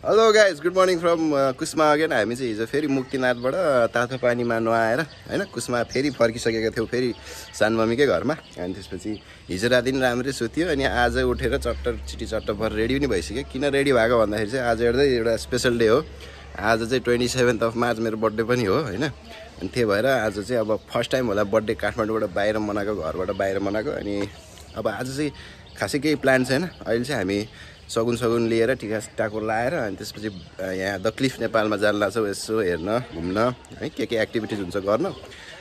Hello guys good morning from Kusma again. हामी चाहिँ हिजो फेरि मुक्तिनाथबाट तातो पानीमा नुहाएर होइन कुस्मा फेरि फर्किसकेका थियौँ फेरि सानमम्मीकै घरमा। अनि त्यसपछि हिजो राति पनि राम्रै सुत्यो अनि आज उठेर चिटी चट्ट भएर रेडी पनि भइसक्यो। किन रेडी भएको भन्दाखेरि चाहिँ आज एउटा स्पेसल डे हो। आज चाहिँ 27 मार्च मेरो बर्थडे पनि हो होइन। अनि त्यही भएर आज चाहिँ अब फर्स्ट टाइम होला बर्थडे काठमाडौँबाट बाहिर मनाएको, घरबाट बाहिर मनाएको। अनि अब आज चाहिँ खासै केही प्लान छैन। अहिले चाहिँ हामी सगुन लिएर टिका टाको लाएर अनि त्यसपछि यहाँ द क्लिफ नेपालमा जान लाग्छौँ यसो हेर्न घुम्न है के एक्टिभिटिज हुन्छ गर्न।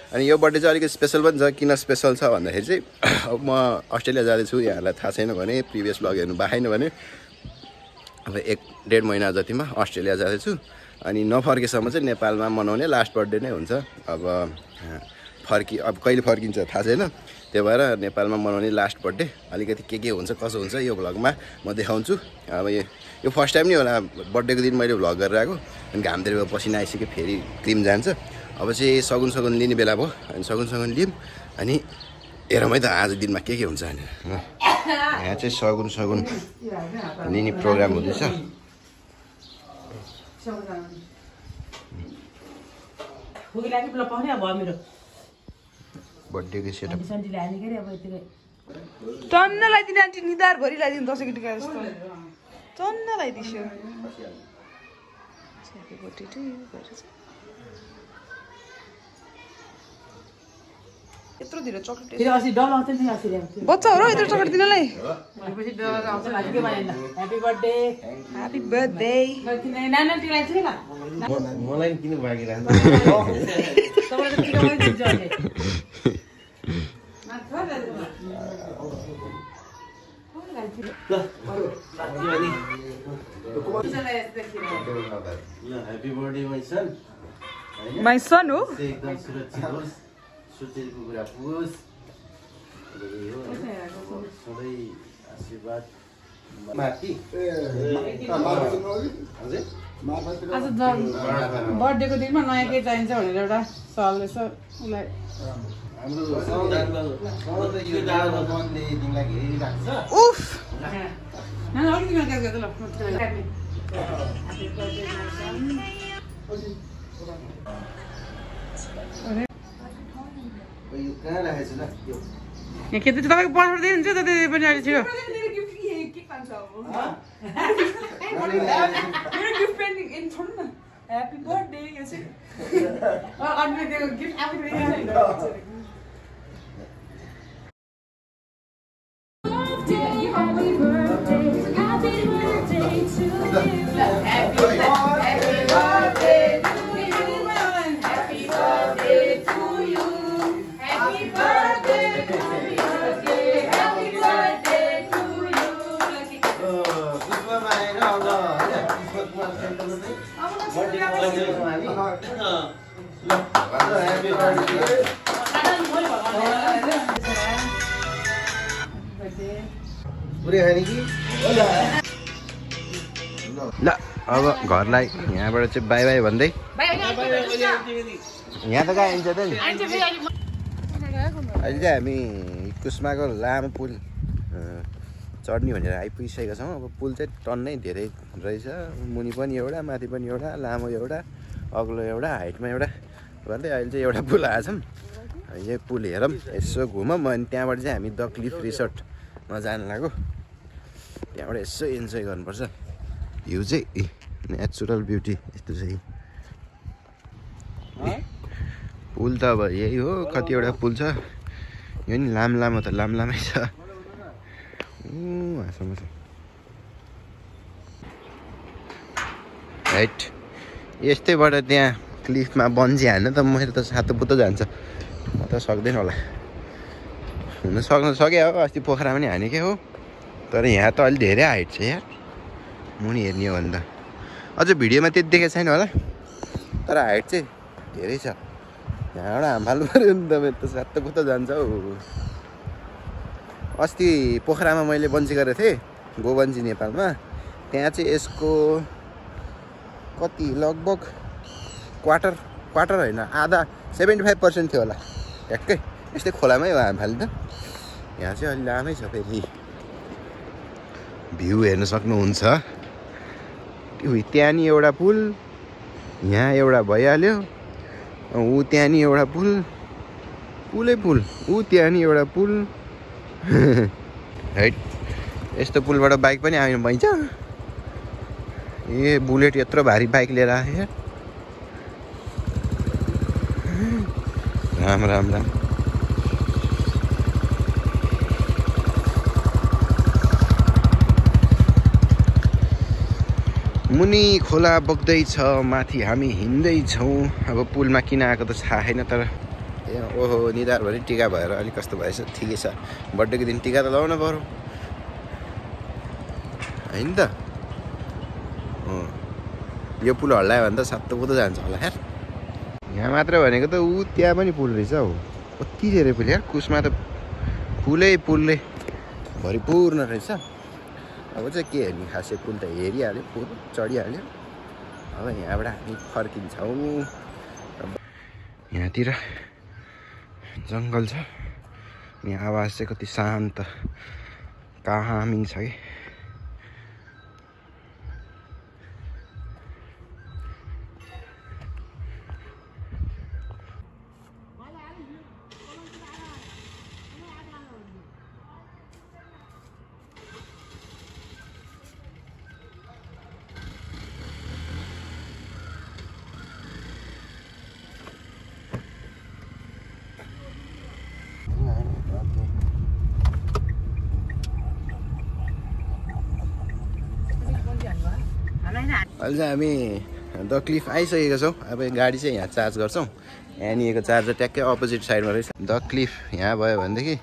अनि यो बर्थडे चाहिँ अलिकति स्पेसल पनि छ। किन स्पेसल छ भन्दाखेरि चाहिँ अब म अस्ट्रेलिया जाँदैछु। यहाँलाई थाहा छैन भने प्रिभियस ब्लग हेर्नु भएन भने अब 1-1.5 महिना जतिमा अस्ट्रेलिया जाँदैछु। अनि नफर्केसम्म चाहिँ नेपालमा मनाउने लास्ट बर्थडे नै हुन्छ। अब कहिले फर्किन्छ थाहा छैन। त्यही भएर नेपालमा मनाउने लास्ट बर्थडे अलिकति के हुन्छ कसो हुन्छ यो भ्लगमा म देखाउँछु। अब यो फर्स्ट टाइम नै होला बर्थडेको दिन मैले भ्लग गरेर आएको। अनि घाम धेरै पसिना आइसक्यो फेरि क्रिम जान्छ। अब चाहिँ सगुन लिने बेला भयो। अनि सगुन लियौँ अनि हेरौँ है त आज दिनमा के हुन्छ भनेर। यहाँ चाहिँ सगुन लिने प्रोग्राम हुँदैछ। बर्थडेको सेटअप टन्न लगाइदिने आन्टी निधार भरि लगाइदिनु 10 टिका जस्तो टन्न लगाइदिन्छु। यत्रो धेरै चकलेट फेरि अस्ति डल आउँछ नि अस्ति ल्याउँछु बच्चाहरु यत्रो चकलेट दिनलाई पछि डल आउँछ भाइ के भएन। ह्यापी बर्थडे नाना टिका छ ल मलाई किन भागिरहन्छ तपाईले टिका पनि दिन्छ अहिले Happy birthday my son. My son हो एकदम सुरक्षित होस्, सुतेको कुरा पुगोस्। सधैँ आशीर्वाद माथि आज बर्थडेको दिनमा नयाँ केही चाहिन्छ भनेर एउटा सल यसो उसलाई उफ नाना अलिकति मात्र गर्दा ल कहाँ राखेछ ल यो यहाँ के चाहिँ तपाईँको पासपोर्ट दिनुहुन्छ त त्यति पनि अहिले थियो ह्याप्पी बर्थडे यो चाहिँ अन्य त्यो गिफ्ट आफै ल अब घरलाई यहाँबाट चाहिँ बाई बाई भन्दै यहाँ त कहाँ आइन्छ त नि। अहिले चाहिँ हामी कुस्माको लामो पुल चढ्ने भनेर आइपुगिसकेका छौँ। अब पुल चाहिँ टन्नै धेरै रहेछ। मुनि पनि एउटा माथि पनि एउटा लामो एउटा अग्लो एउटा हाइटमा एउटा गर्दै अहिले चाहिँ एउटा पुल आएछौँ। यो पुल हेरौँ यसो घुमौँ। अनि त्यहाँबाट चाहिँ हामी द क्लिफ रिसोर्टमा जानु लाग्यो। त्यहाँबाट यसो इन्जोय गर्नुपर्छ। भ्यू चाहिँ नेचुरल ब्युटी यस्तो चाहिँ पुल त अब यही हो। कतिवटा पुल छ यो नि लामो त लामै छ। हाँसम्म छ राइट। यस्तैबाट त्यहाँ क्लिफमा बन्जी हान्न त मेरो त सातो जान्छ। म त सक्दैन होला। हुन सक्यो हो अस्ति पोखरा पनि हानेकै हो। तर यहाँ त अलि धेरै हाइट छ यार मुनि हेर्ने हो भने त। अझ भिडियोमा त्यति देखेको छैन होला तर हाइट चाहिँ धेरै छ। यहाँबाट हामफाल्नु पऱ्यो नि त मेरो त सातो जान्छ हौ। अस्ति पोखरामा मैले बन्जी गरेको थिएँ गोबन्जी नेपालमा। त्यहाँ चाहिँ यसको कति लगभग क्वार्टर होइन आधा 75% थियो होला ट्याक्कै। यस्तै खोलामै हो हामफाली त। यहाँ चाहिँ अलि लामै छ। फेरि भ्यू हेर्न सक्नुहुन्छ त्यहाँ नि एउटा पुल, यहाँ एउटा भइहाल्यो, ऊ त्यहाँ नि एउटा पुल, पुलै पुल, ऊ त्यहाँ नि एउटा पुल। है यस्तो पुलबाट बाइक पनि आउनु पाइन्छ? ए बुलेट यत्रो भारी बाइक लिएर आयो। राम राम राम। मुनि खोला बग्दैछ, माथि हामी हिँड्दैछौँ। अब पुलमा किन आएको त थाहा छैन, तर ओहो निधारभरि टिका भएर अलिक कस्तो भएछ। ठिकै छ, बर्थडेको दिन टिका त लगाउनु पर्यो होइन त। यो पुल हल्लायो भने त सातो पुतो जान्छ होला यार। यहाँ मात्र भनेको त ऊ त्यहाँ पनि पुल रहेछ हौ, कति धेरै पुल यार। कुसमा त पुलै पुलले भरिपूर्ण रहेछ। अब चाहिँ के हेर्ने, खासै पुल त हेरिहाल्यो, पुल चढिहाल्यो। अब यहाँबाट हामी फर्किन्छौँ। यहाँतिर जङ्गल छ, यहाँ आवाज चाहिँ कति शान्त काहामिङ छ कि। अहिले चाहिँ हामी द क्लिफ आइसकेका छौँ। अब गाडी चाहिँ यहाँ चार्ज गर्छौँ। एनिएको चार्जर ट्याक्कै अपोजिट साइडमा रहेछ। द क्लिफ यहाँ भयो भनेदेखि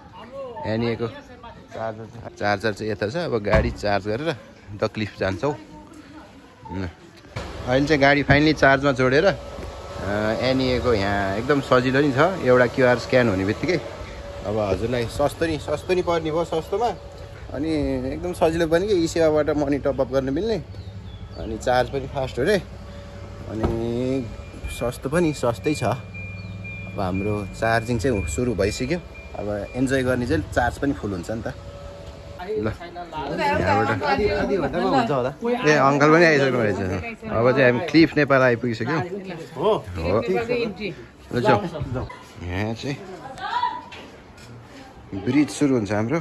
एनिएको चार्जर चाहिँ यता छ। अब गाडी चार्ज गरेर द क्लिफ जान्छौँ। अहिले चाहिँ गाडी फाइनली चार्जमा जोडेर एनिएको यहाँ एकदम सजिलो नि छ। एउटा क्युआर स्क्यान हुने बित्तिकै अब हजुरलाई सस्तो नि पर्ने भयो सस्तोमा, अनि एकदम सजिलो पनि कि ई-सेवाबाट मनी टपअप गर्न मिल्ने, अनि चार्ज पनि फास्ट हो रे, अनि सस्तो पनि सस्तै छ। अब हाम्रो चार्जिङ चाहिँ सुरु भइसक्यो। अब इन्जोय गर्ने चाहिँ चार्ज पनि फुल हुन्छ नि त। ल यहाँबाट ए अङ्कल पनि आइसक्नु रहेछ। अब चाहिँ हामी क्लिफ नेपाल आइपुगिसक्यौँ। हो ल जाऊ। यहाँ चाहिँ ब्रिज सुरु हुन्छ हाम्रो।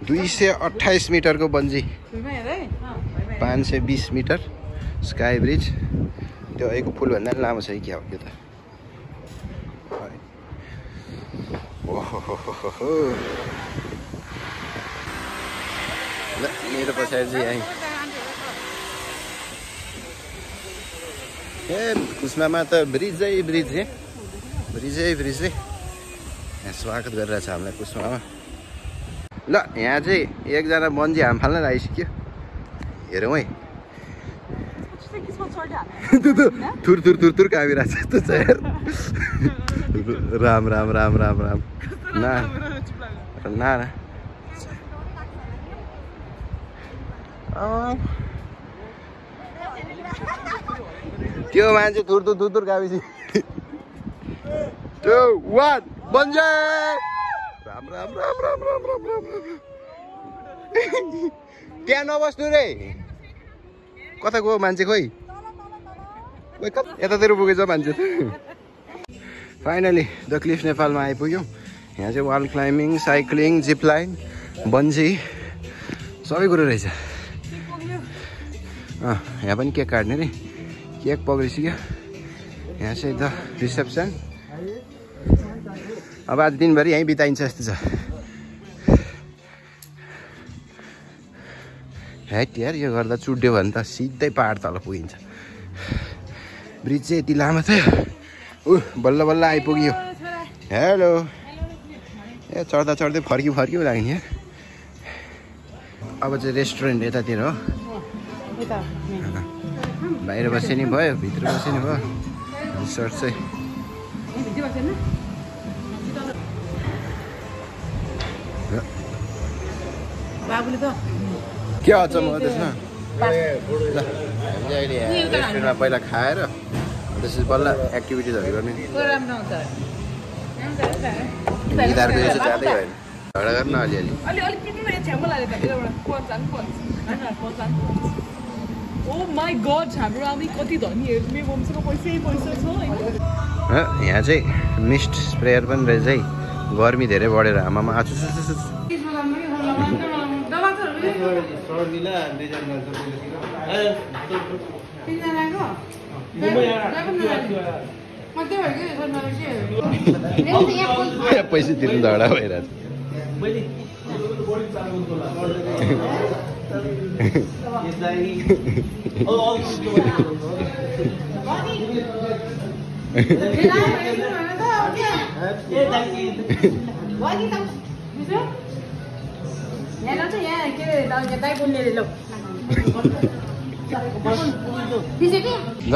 228 मिटरको बन्जी, 520 मिटर स्काई ब्रिज। त्यो अहिलेको पुलभन्दा पनि लामो छ कि क्या हो त्यो त। ओहो ल मेरो पछाडि चाहिँ आएँ। ए कुस्मामा त ब्रिजै यहाँ स्वागत गरिरहेछ हामीलाई कुस्मामा। ल यहाँ चाहिँ एकजना बन्जी हाम फाल्न आइसक्यो। हेरौँ है, थुर कामिरहेछ यस्तो छ यार। राम राम राम राम राम। ना त्यो मान्छे थुर कामेसी। 2 1 बन्जे। राम त्यहाँ नबस्नु रे। कता गयो मान्छे? खोइ यतातिर पुगेछ मान्छे। फाइनली द क्लिफ नेपालमा आइपुग्यौँ। यहाँ चाहिँ wall climbing, cycling, zip line, bungee सबै कुरो रहेछ। यहाँ पनि केक काट्ने रे, केक पक्रिसक्यो। यहाँ चाहिँ द रिसेप्सन। अब आज दिनभरि यहीँ बिताइन्छ जस्तो छ। हेट यार, यो गर्दा चुड्यो भने त सिधै पहाड तल पुगिन्छ। ब्रिज चाहिँ यति लामो थियो। बल्ल आइपुग्यो। हेलो। ए चढ्दै फर्कियो लाग्ने। अब चाहिँ रेस्टुरेन्ट यतातिर हो। बाहिर बसे नि भयो, भित्र बसे नि भयो। रिसोर्ट चाहिँ के अचम्म हो त्यसमा? हामीले अहिले रेस्टुरेन्टमा पहिला खाएर त्यसपछि बल्ल एक्टिभिटिजहरू गर्ने। निधारको यो चाहिँ जाँदै होइन। झगडा गर्न अलिअलि अलिक पिट्नु न छ्याम्म लाग्यो त एउटा पन्च ओ माई गड हाम्रो आमी कति धनीहरू मेरो मम्मीसँग पैसा छ यहाँ चाहिँ मिस्ट स्प्रेयर पनि रहेछ है गर्मी धेरै बढेर हाम्रोमा आछु पैसा तिर्नु झगडा भइरहेछ ल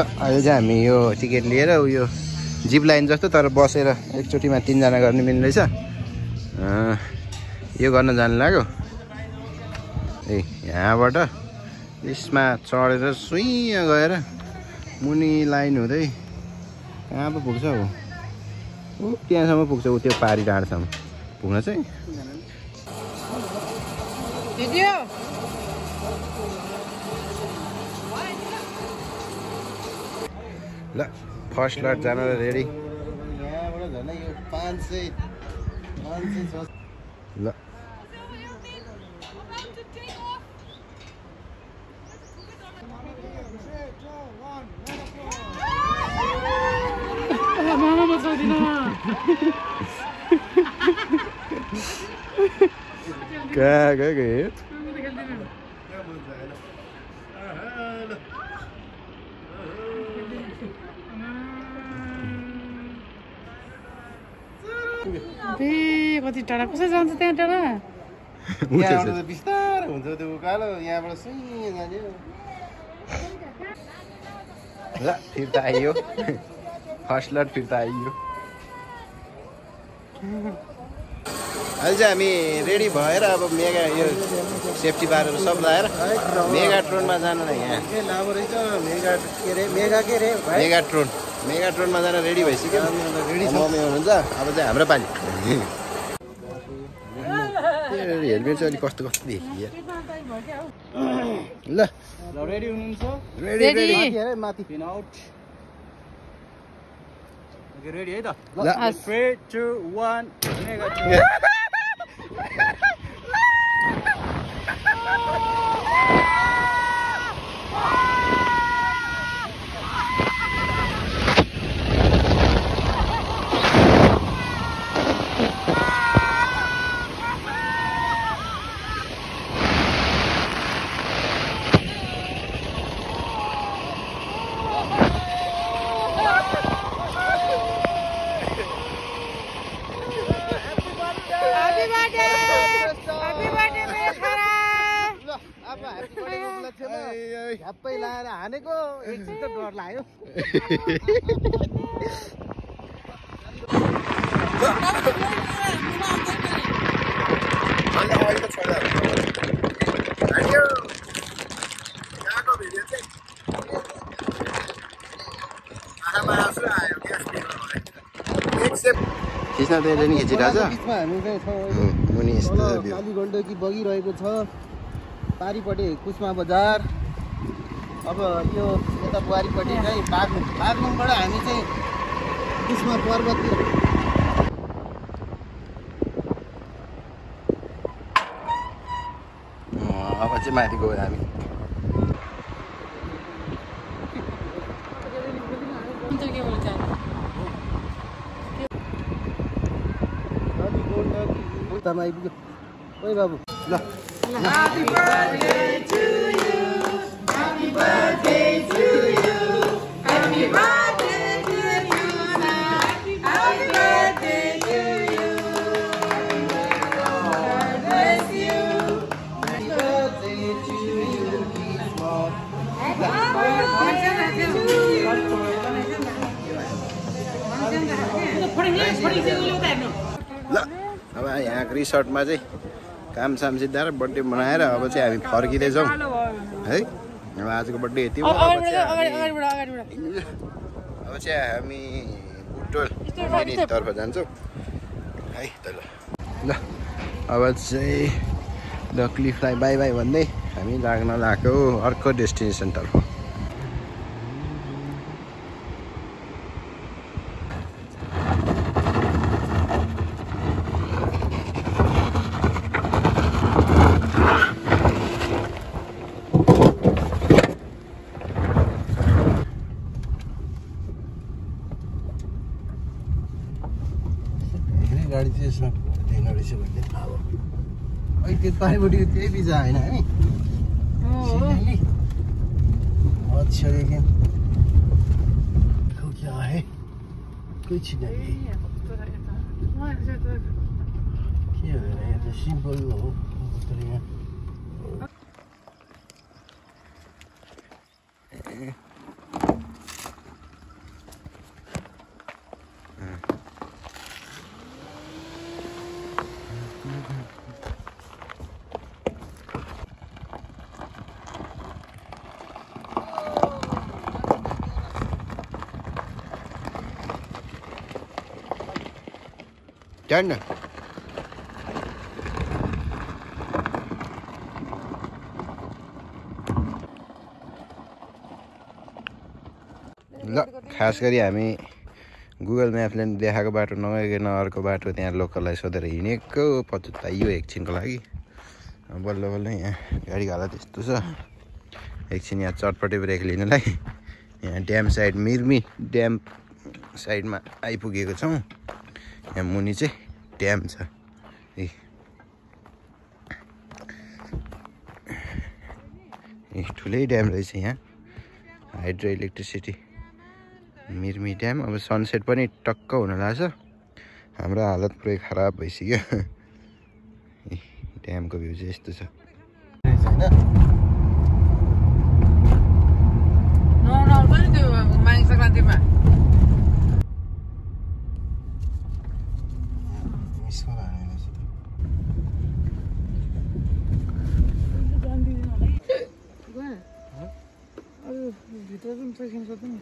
अहिले चाहिँ हामी यो टिकट लिएर उयो जिप लाइन जस्तो तर बसेर एकचोटिमा 3 जना गर्ने मिल्ने रहेछ यो गर्न जानु लाग्यो ए यहाँबाट यसमा चढेर सुइँ गएर मुनि लाइन हुँदै कहाँ पो पुग्छ हो त्यहाँसम्म पुग्छ ऊ त्यो पारी डाँडासम्म पुग्न चाहिँ ल फर्स्ट लट जान रेडी यहाँबाट झन् यो 500 ल कहाँ गयो कति टाढा कसरी जान्छ त्यहाँ टाढा बिस्तारै हुन्छ त्यो उकालो यहाँबाट सुइँ जाने ल फिर्ता आइयो फर्स्ट लट फिर्ता आइयो अहिले चाहिँ हामी रेडी भएर अब मेगा यो सेफ्टी बारहरू सब लगाएर मेगाट्रोनमा जानु न यहाँ मेगाट्रोनमा जान रेडी भइसक्यो मम्मी हुनुहुन्छ अब चाहिँ हाम्रो पालि हेलमेट चाहिँ अलिक कस्तो देखियो ल रेडी हुनुहुन्छ रेडी माथि पिन आउट ओके रेडी है त ल 3 2 1 मेगा झ्याप्पै लाएर हानेको एकछिन त डर लाग्यो खिच्न त्यसले नि खिचिरहेछ बिचमा हामी चाहिँ छौँ मुनि यस्तो काली गण्डकी बगिरहेको छ पारिपट्टि कुस्मा बजार अब यो यता बुहारीपट्टि चाहिँ बागलुङबाट हामी चाहिँ कुस्मा पर्वततिर अब चाहिँ माथि गयो हामी उत्तरमा आइपुग्यो ओइ बाबु ल Happy birthday to you. Happy birthday to you. Happy birthday to you. Happy birthday to you. God bless you. Happy birthday to you. Happy birthday to you. ल अब यहाँको रिसोर्टमा चाहिँ काम साम सिद्धाएर बर्थडे मनाएर अब चाहिँ हामी फर्किँदैछौँ है अब आजको बर्थडे यति हो अब चाहिँ हामी बुटोल तर्फ जान्छौँ है त ल अब चाहिँ द क्लिफलाई बाई बाई भन्दै हामी लाग्न लाग्यो अर्को डेस्टिनेसनतर्फ। गाडी चाहिँ यसमा हुँदैन रहेछ भन्ने थाहा भयो। अहिले त्यो पारिपट्टि त्यही बिजा होइन है। अच्छा लेकिन देखो क्या है, कुछ नहीं। के हो रहा है, तो सिंपल हो यहाँ। Done. ल खास गरी हामी गुगल म्यापले देखाएको बाटो नगइकन अर्को बाटो त्यहाँ लोकललाई सोधेर हिँडेको पत्ता यो एकछिनको लागि। बल्ल बल्ल यहाँ गाडीको हालत यस्तो छ। एकछिन यहाँ चटपटे ब्रेक लिनलाई यहाँ ड्याम साइड मिर्मी ड्याम साइडमा आइपुगेको छौँ। यहाँ मुनि चाहिँ ड्याम छ। ठुलै ड्याम रहेछ यहाँ, हाइड्रो इलेक्ट्रिसिटी मिर्मी ड्याम। अब सनसेट पनि टक्क हुन लाग्छ। हाम्रो हालत पुरै खराब भइसक्यो। ड्यामको भ्यू चाहिँ यस्तो छ। भित्र पनि